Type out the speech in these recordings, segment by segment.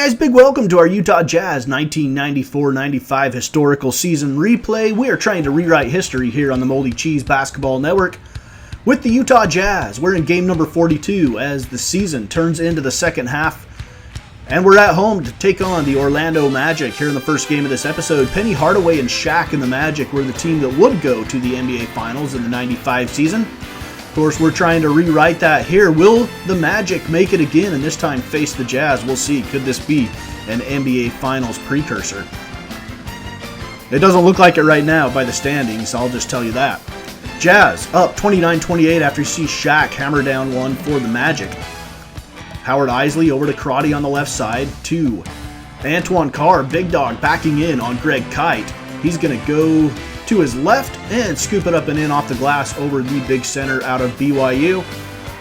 guys, big welcome to our Utah Jazz 1994-95 historical season replay. We are trying to rewrite history here on the Moldy Cheese Basketball Network. With the Utah Jazz, we're in game number 42 as the season turns into the second half. And we're at home to take on the Orlando Magic here in the first game of this episode. Penny Hardaway and Shaq and the Magic were the team that would go to the NBA Finals in the 95 season. Of course, we're trying to rewrite that here. Will the Magic make it again and this time face the Jazz? We'll see. Could this be an NBA Finals precursor? It doesn't look like it right now by the standings, I'll just tell you that. Jazz up 29-28 after you see Shaq hammer down one for the Magic. Howard Isley over to Crotty on the left side. To Antoine Carr, big dog, backing in on Greg Kite. He's going to go to his left and scoop it up and in off the glass over the big center out of BYU.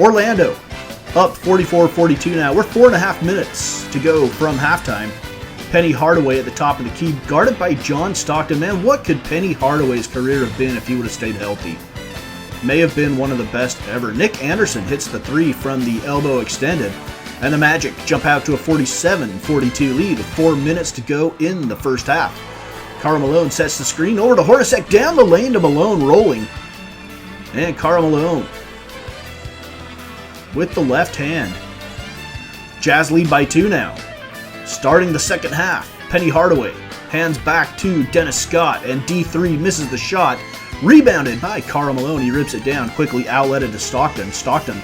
Orlando up 44-42 now. We're 4.5 minutes to go from halftime. Penny Hardaway at the top of the key, guarded by John Stockton. Man, what could Penny Hardaway's career have been if he would have stayed healthy? May have been one of the best ever. Nick Anderson hits the three from the elbow extended. And the Magic jump out to a 47-42 lead with 4 minutes to go in the first half. Karl Malone sets the screen over to Hornacek, down the lane to Malone, rolling. And Karl Malone with the left hand. Jazz lead by 2 now. Starting the second half, Penny Hardaway hands back to Dennis Scott, and D3 misses the shot. Rebounded by Karl Malone. He rips it down, quickly outletted to Stockton. Stockton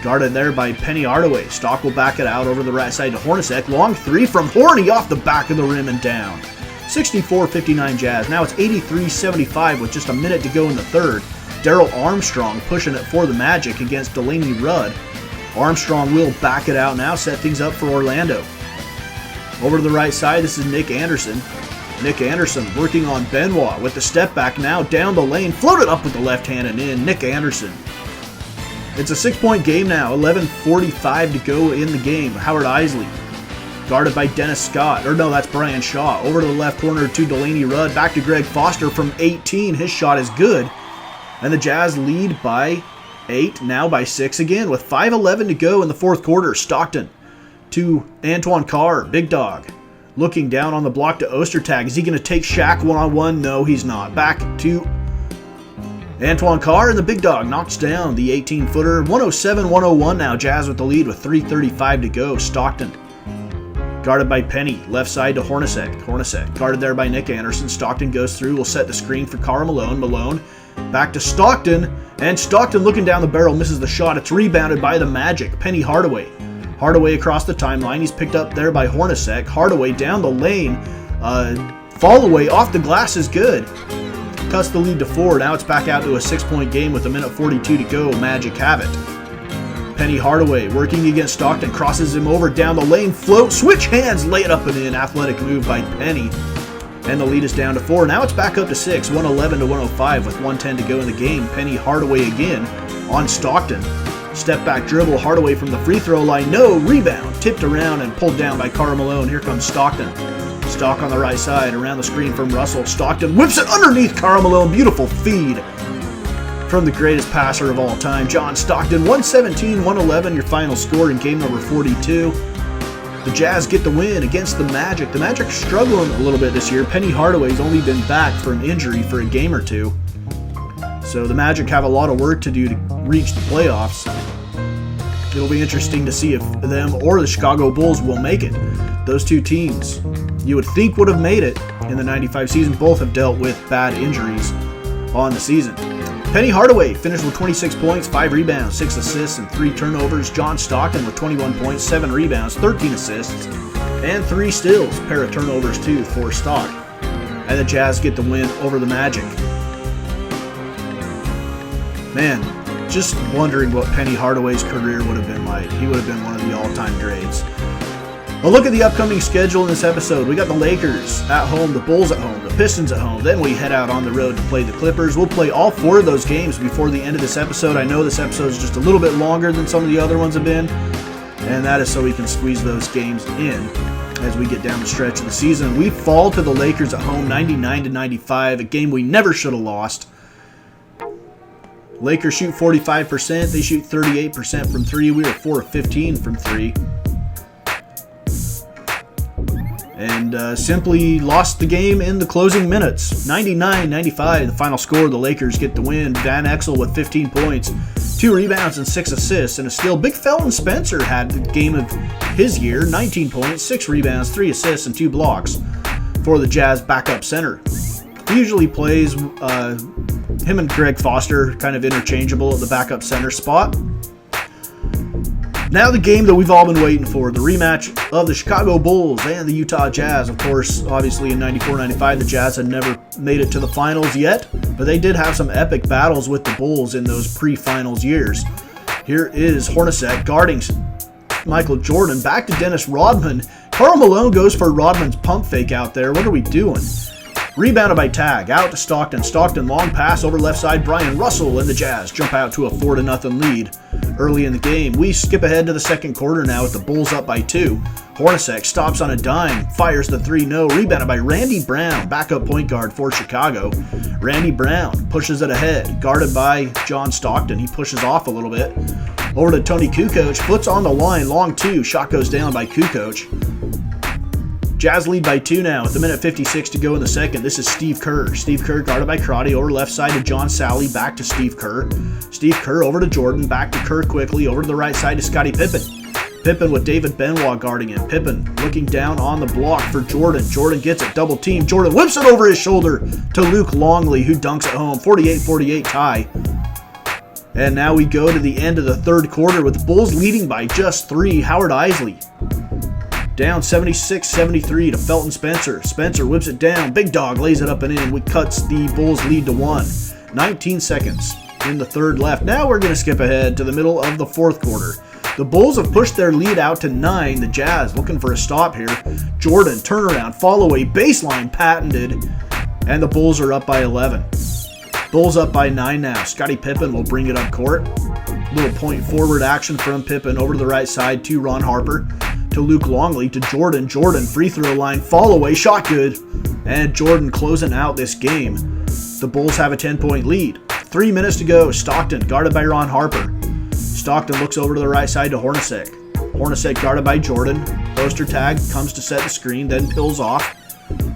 guarded there by Penny Hardaway. Stock will back it out over the right side to Hornacek. Long three from Horny off the back of the rim and down. 64-59 Jazz. Now it's 83-75 with just a minute to go in the third. Darrell Armstrong pushing it for the Magic against Delaney Rudd. Armstrong will back it out now, set things up for Orlando. Over to the right side, this is Nick Anderson. Nick Anderson working on Benoit with the step back now down the lane. Floated up with the left hand and in. Nick Anderson. It's a 6-point game now. 11:45 to go in the game. Howard Isley guarded by Dennis Scott. Or no, that's Brian Shaw. Over to the left corner to Delaney Rudd. Back to Greg Foster from 18. His shot is good. And the Jazz lead by 8, now by 6 again with 5:11 to go in the fourth quarter. Stockton to Antoine Carr, big dog. Looking down on the block to Ostertag. Is he going to take Shaq one-on-one? No, he's not. Back to Antoine Carr, and the big dog knocks down the 18-footer. 107-101 now. Jazz with the lead with 3:35 to go. Stockton guarded by Penny. Left side to Hornacek. Hornacek guarded there by Nick Anderson. Stockton goes through. Will set the screen for Karl Malone. Malone back to Stockton. And Stockton looking down the barrel misses the shot. It's rebounded by the Magic. Penny Hardaway. Hardaway across the timeline. He's picked up there by Hornacek. Hardaway down the lane. Fall away off the glass is good. Cuts the lead to 4. Now it's back out to a 6-point game with 1:42 to go. Magic have it. Penny Hardaway working against Stockton. Crosses him over down the lane. Float. Switch hands. Lay it up and in. Athletic move by Penny. And the lead is down to 4. Now it's back up to 6. 111-105 with 1:10 to go in the game. Penny Hardaway again on Stockton. Step back dribble. Hardaway from the free throw line. No. Rebound. Tipped around and pulled down by Karl Malone. Here comes Stockton. Stock on the right side, around the screen from Russell. Stockton whips it underneath Karl Malone. Beautiful feed from the greatest passer of all time, John Stockton. 117-111, your final score in game number 42. The Jazz get the win against the Magic. The Magic struggling a little bit this year. Penny Hardaway's only been back from injury for a game or two. So the Magic have a lot of work to do to reach the playoffs. It'll be interesting to see if them or the Chicago Bulls will make it. Those two teams you would think would have made it in the 95 season. Both have dealt with bad injuries on the season. Penny Hardaway finished with 26 points, 5 rebounds, 6 assists, and 3 turnovers. John Stockton with 21 points, 7 rebounds, 13 assists, and 3 steals. Pair of turnovers too for Stock. And the Jazz get the win over the Magic. Man, just wondering what Penny Hardaway's career would have been like. He would have been one of the all-time greats. A look at the upcoming schedule in this episode. We got the Lakers at home, the Bulls at home, the Pistons at home. Then we head out on the road to play the Clippers. We'll play all 4 of those games before the end of this episode. I know this episode is just a little bit longer than some of the other ones have been, and that is so we can squeeze those games in as we get down the stretch of the season. We fall to the Lakers at home 99-95, a game we never should have lost. Lakers shoot 45%. They shoot 38% from 3. We were 4 of 15 from 3. and simply lost the game in the closing minutes. 99-95, the final score. The Lakers get the win. Van Exel with 15 points, 2 rebounds and 6 assists, and a steal. Big Felton Spencer had the game of his year, 19 points, 6 rebounds, 3 assists, and 2 blocks for the Jazz backup center. He usually plays him and Greg Foster kind of interchangeable at the backup center spot. Now the game that we've all been waiting for, the rematch of the Chicago Bulls and the Utah Jazz. Of course, obviously in 94-95, the Jazz had never made it to the finals yet, but they did have some epic battles with the Bulls in those pre-finals years. Here is Hornacek guarding Michael Jordan. Back to Dennis Rodman. Karl Malone goes for Rodman's pump fake out there. What are we doing? Rebounded by Tag, out to Stockton. Stockton, long pass over left side. Brian Russell and the Jazz jump out to a 4-0 lead early in the game. We skip ahead to the second quarter now with the Bulls up by 2. Hornacek stops on a dime, fires the 3, no. Rebounded by Randy Brown, backup point guard for Chicago. Randy Brown pushes it ahead, guarded by John Stockton. He pushes off a little bit. Over to Tony Kukoc, puts on the line, long 2. Shot goes down by Kukoc. Jazz lead by 2 now with a minute 56 to go in the second. This is Steve Kerr. Steve Kerr guarded by Crotty, over left side to John Sally, back to Steve Kerr. Steve Kerr over to Jordan, back to Kerr quickly, over to the right side to Scottie Pippen. Pippen with David Benoit guarding him. Pippen looking down on the block for Jordan. Jordan gets it, double team. Jordan whips it over his shoulder to Luke Longley, who dunks it home. 48-48 tie. And now we go to the end of the third quarter with the Bulls leading by just 3. Howard Isley down 76-73 to Felton Spencer. Spencer whips it down. Big Dog lays it up and in. We cuts the Bulls lead to 1. 19 seconds in the third left. Now we're going to skip ahead to the middle of the fourth quarter. The Bulls have pushed their lead out to 9. The Jazz looking for a stop here. Jordan, turnaround, fall away, baseline patented, and the Bulls are up by 11. Bulls up by 9 now. Scottie Pippen will bring it up court. Little point forward action from Pippen over to the right side to Ron Harper. To Luke Longley, to Jordan. Jordan, free throw line, fall away, shot good. And Jordan closing out this game. The Bulls have a 10-point lead. 3 minutes to go. Stockton, guarded by Ron Harper. Stockton looks over to the right side to Hornacek. Hornacek guarded by Jordan. Poster Tag comes to set the screen, then pills off.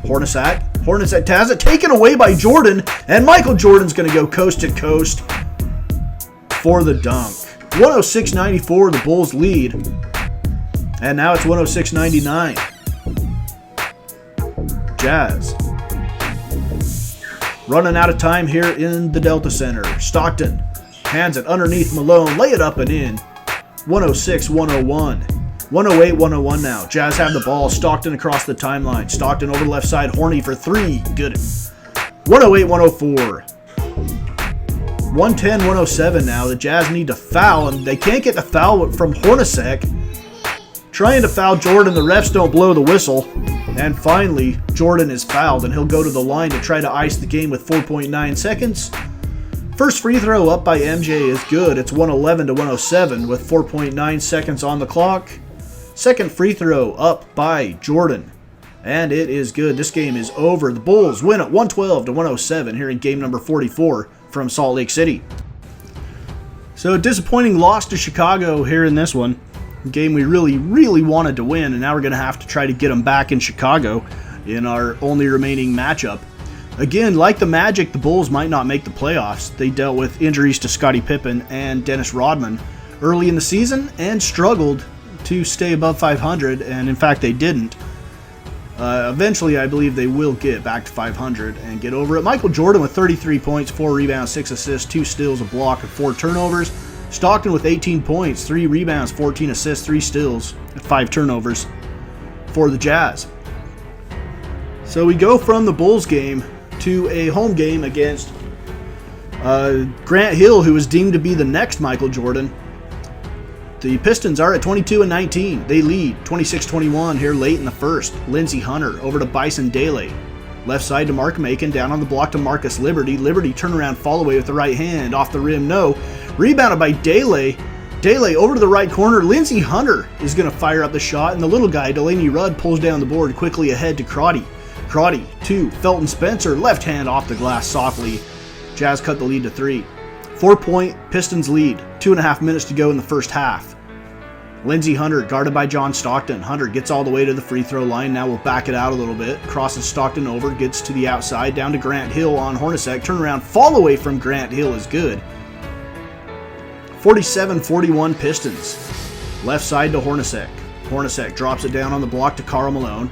Hornacek has it taken away by Jordan, and Michael Jordan's going to go coast to coast for the dunk. 106-94, the Bulls lead. And now it's 106-99. Jazz running out of time here in the Delta Center. Stockton hands it underneath Malone, lay it up and in. 106-101. 108-101 now. Jazz have the ball. Stockton across the timeline. Stockton over left side. Horny for 3. Good. 108-104. 110-107 now. The Jazz need to foul, and they can't get the foul from Hornacek. Trying to foul Jordan. The refs don't blow the whistle. And finally, Jordan is fouled, and he'll go to the line to try to ice the game with 4.9 seconds. First free throw up by MJ is good. It's 111-107 with 4.9 seconds on the clock. Second free throw up by Jordan, and it is good. This game is over. The Bulls win at 112-107 here in game number 44 from Salt Lake City. So disappointing loss to Chicago here in this one. A game we really wanted to win, and now we're going to have to try to get them back in Chicago in our only remaining matchup. Again, like the Magic, the Bulls might not make the playoffs. They dealt with injuries to Scottie Pippen and Dennis Rodman early in the season and struggled to stay above 500, and in fact they didn't. Eventually, I believe they will get back to 500 and get over it. Michael Jordan with 33 points, 4 rebounds, 6 assists, 2 steals, a block, and 4 turnovers. Stockton with 18 points, 3 rebounds, 14 assists, 3 steals, and 5 turnovers for the Jazz. So we go from the Bulls game to a home game against Grant Hill, who is deemed to be the next Michael Jordan. The Pistons are at 22-19. They lead 26-21 here late in the first. Lindsey Hunter over to Bison Dele. Left side to Mark Macon, down on the block to Marcus Liberty. Liberty turnaround fall away with the right hand, off the rim, no. Rebounded by Dele. Dele over to the right corner. Lindsey Hunter is going to fire up the shot, and the little guy, Delaney Rudd, pulls down the board quickly ahead to Crotty. Crotty to Felton Spencer, left hand off the glass softly. Jazz cut the lead to 3. 4-point Pistons lead. 2.5 minutes to go in the first half. Lindsey Hunter guarded by John Stockton. Hunter gets all the way to the free throw line. Now we'll back it out a little bit. Crosses Stockton over, gets to the outside, down to Grant Hill on Hornacek. Turnaround fall away from Grant Hill is good. 47-41 Pistons. Left side to Hornacek. Hornacek drops it down on the block to Karl Malone.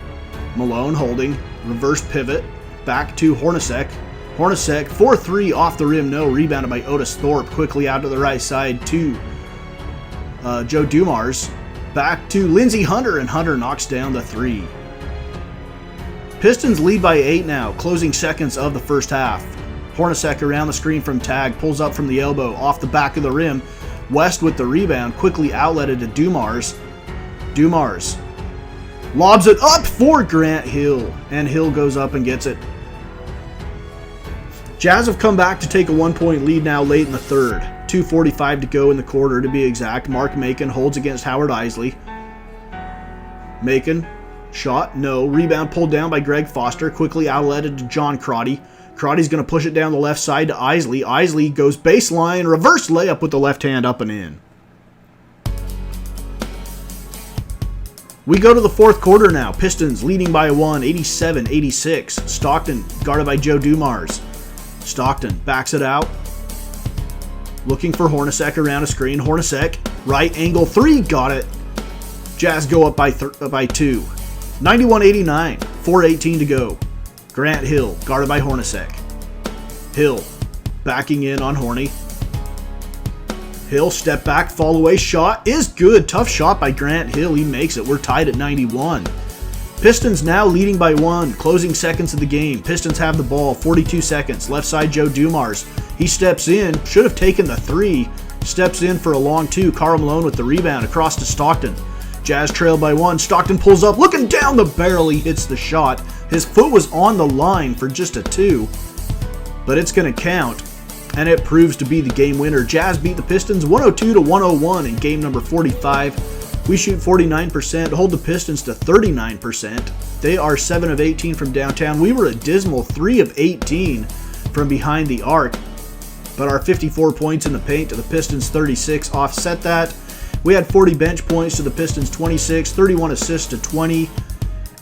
Malone holding, reverse pivot, back to Hornacek. Hornacek, 4-3 off the rim, no. Rebounded by Otis Thorpe. Quickly out to the right side to Joe Dumars. Back to Lindsey Hunter, and Hunter knocks down the 3. Pistons lead by 8 now, closing seconds of the first half. Hornacek around the screen from Tag, pulls up from the elbow, off the back of the rim. West with the rebound, quickly outletted to Dumars. Dumars lobs it up for Grant Hill, and Hill goes up and gets it. Jazz have come back to take a 1-point lead now late in the third. 2:45 to go in the quarter to be exact. Mark Macon holds against Howard Isley. Macon, shot, no. Rebound pulled down by Greg Foster. Quickly outletted to John Crotty. Crotty's going to push it down the left side to Isley. Isley goes baseline, reverse layup with the left hand up and in. We go to the fourth quarter now. Pistons leading by 1, 87-86. Stockton guarded by Joe Dumars. Stockton backs it out. Looking for Hornacek around a screen. Hornacek, right angle 3, got it. Jazz go up by 2. 91-89, 4:18 to go. Grant Hill, guarded by Hornacek. Hill, backing in on Horny. Hill, step back, fall away, shot is good. Tough shot by Grant Hill, he makes it. We're tied at 91. Pistons now leading by 1, closing seconds of the game. Pistons have the ball, 42 seconds. Left side, Joe Dumars. He steps in, should have taken the 3. Steps in for a long 2. Karl Malone with the rebound, across to Stockton. Jazz trail by 1. Stockton pulls up, looking down the barrel. He hits the shot. His foot was on the line for just a 2. But it's going to count, and it proves to be the game winner. Jazz beat the Pistons 102-101 in game number 45. We shoot 49%, hold the Pistons to 39%. They are 7 of 18 from downtown. We were a dismal 3 of 18 from behind the arc. But our 54 points in the paint to the Pistons 36 offset that. We had 40 bench points to the Pistons 26, 31 assists to 20,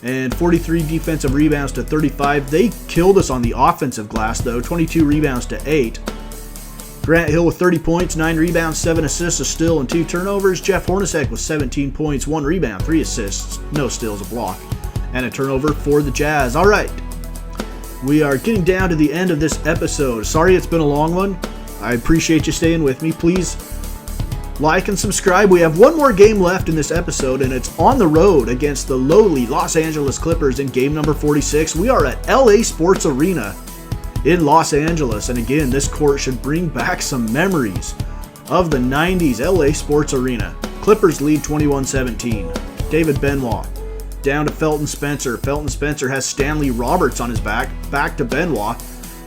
and 43 defensive rebounds to 35. They killed us on the offensive glass though, 22 rebounds to 8. Grant Hill with 30 points, 9 rebounds, 7 assists, a steal, and 2 turnovers. Jeff Hornacek with 17 points, 1 rebound, 3 assists, no steals, a block, and a turnover for the Jazz. All right, we are getting down to the end of this episode. Sorry it's been a long one. I appreciate you staying with me. Please like and subscribe. We have one more game left in this episode, and it's on the road against the lowly Los Angeles Clippers in game number 46. We are at LA Sports Arena in Los Angeles, and again, this court should bring back some memories of the 90s LA Sports Arena. Clippers lead 21-17. David Benoit down to Felton Spencer. Felton Spencer has Stanley Roberts on his back. Back to Benoit.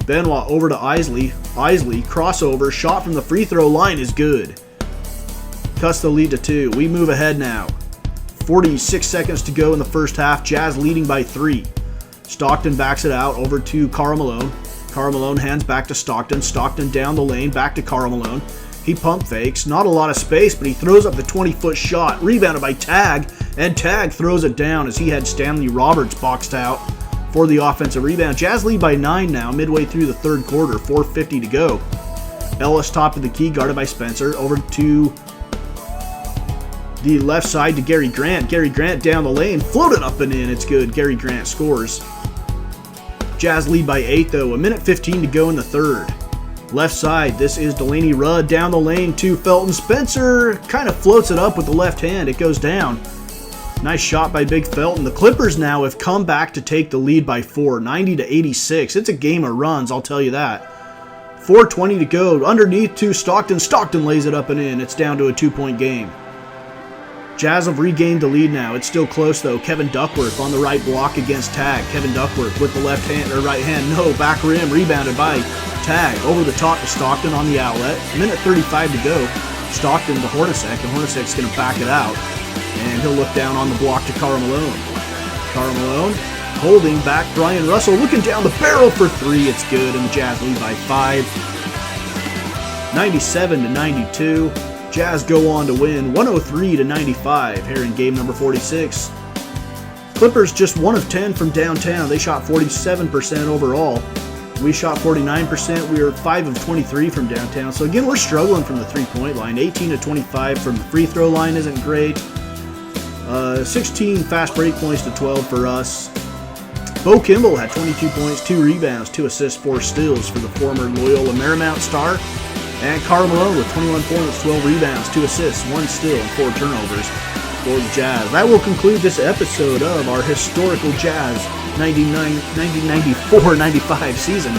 Benoit over to Isley. Isley, crossover, shot from the free throw line is good. Cuts the lead to 2. We move ahead now. 46 seconds to go in the first half. Jazz leading by 3. Stockton backs it out over to Karl Malone. Karl Malone hands back to Stockton. Stockton down the lane, back to Karl Malone. He pump fakes. Not a lot of space, but he throws up the 20-foot shot. Rebounded by Tag, and Tag throws it down as he had Stanley Roberts boxed out for the offensive rebound. Jazz lead by 9 now, midway through the third quarter, 4:50 to go. Ellis top of the key, guarded by Spencer. Over to the left side to Gary Grant. Gary Grant down the lane, floated up and in. It's good. Gary Grant scores. Jazz lead by 8 though, 1:15 to go in the third. Left side, this is Delaney Rudd down the lane to Felton Spencer. Kind of floats it up with the left hand. It goes down. Nice shot by Big Felton. The Clippers now have come back to take the lead by 4, 90-86. It's a game of runs, I'll tell you that. 4:20 to go. Underneath to Stockton. Stockton lays it up and in. It's down to a 2-point game. Jazz have regained the lead now. It's still close though. Kevin Duckworth on the right block against Tag. Kevin Duckworth with the left hand or right hand. No, back rim. Rebounded by Tag. Over the top to Stockton on the outlet. 1:35 to go. Stockton to Hornacek, and Hornacek's going to back it out. And he'll look down on the block to Karl Malone. Karl Malone holding back. Brian Russell looking down the barrel for 3. It's good, and the Jazz lead by 5. 97-92. Jazz go on to win 103-95 here in game number 46. Clippers just 1 of 10 from downtown. They shot 47% overall. We shot 49%. We were 5 of 23 from downtown. So again, we're struggling from the three-point line. 18 of 25 from the free throw line isn't great. 16 fast break points to 12 for us. Bo Kimball had 22 points, 2 rebounds, 2 assists, 4 steals for the former Loyola Marymount star. And Karl Malone with 21 points, 12 rebounds, 2 assists, 1 steal, and 4 turnovers for the Jazz. That will conclude this episode of our historical Jazz 1994-95 season.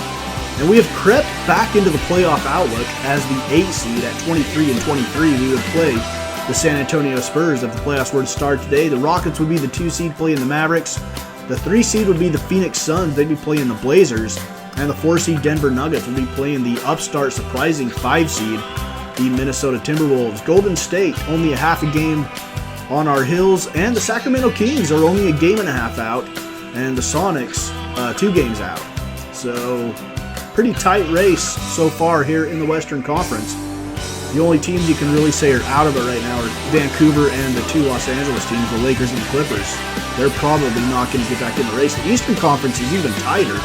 And we have crept back into the playoff outlook as the 8 seed at 23-23. We would play the San Antonio Spurs if the playoffs were to start today. The Rockets would be the 2 seed playing the Mavericks. The 3 seed would be the Phoenix Suns. They'd be playing the Blazers. And the 4 seed Denver Nuggets would be playing the upstart surprising 5 seed, the Minnesota Timberwolves. Golden State only a half a game on our heels, and the Sacramento Kings are only a game and a half out, and the Sonics 2 games out. So pretty tight race so far here in the Western Conference. The only teams you can really say are out of it right now are Vancouver and the 2 Los Angeles teams, the Lakers and the Clippers. They're probably not going to get back in the race. The Eastern Conference is even tighter.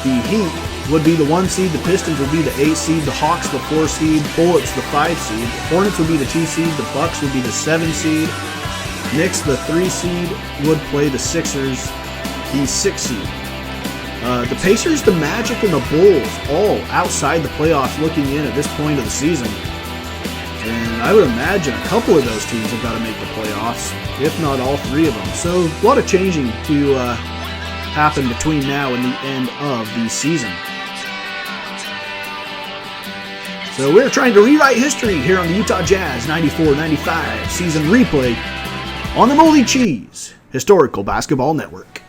The Heat would be the 1 seed, the Pistons would be the 8 seed, the Hawks the 4 seed, Bullets the 5 seed, Hornets would be the 2 seed, the Bucks would be the 7 seed, Knicks the 3 seed would play the Sixers, the 6 seed. The Pacers, the Magic, and the Bulls all outside the playoffs looking in at this point of the season. And I would imagine a couple of those teams have got to make the playoffs, if not all 3 of them. So a lot of changing to happen between now and the end of the season. So we're trying to rewrite history here on the Utah Jazz 94-95 season replay on the Moldy Cheese Historical Basketball Network.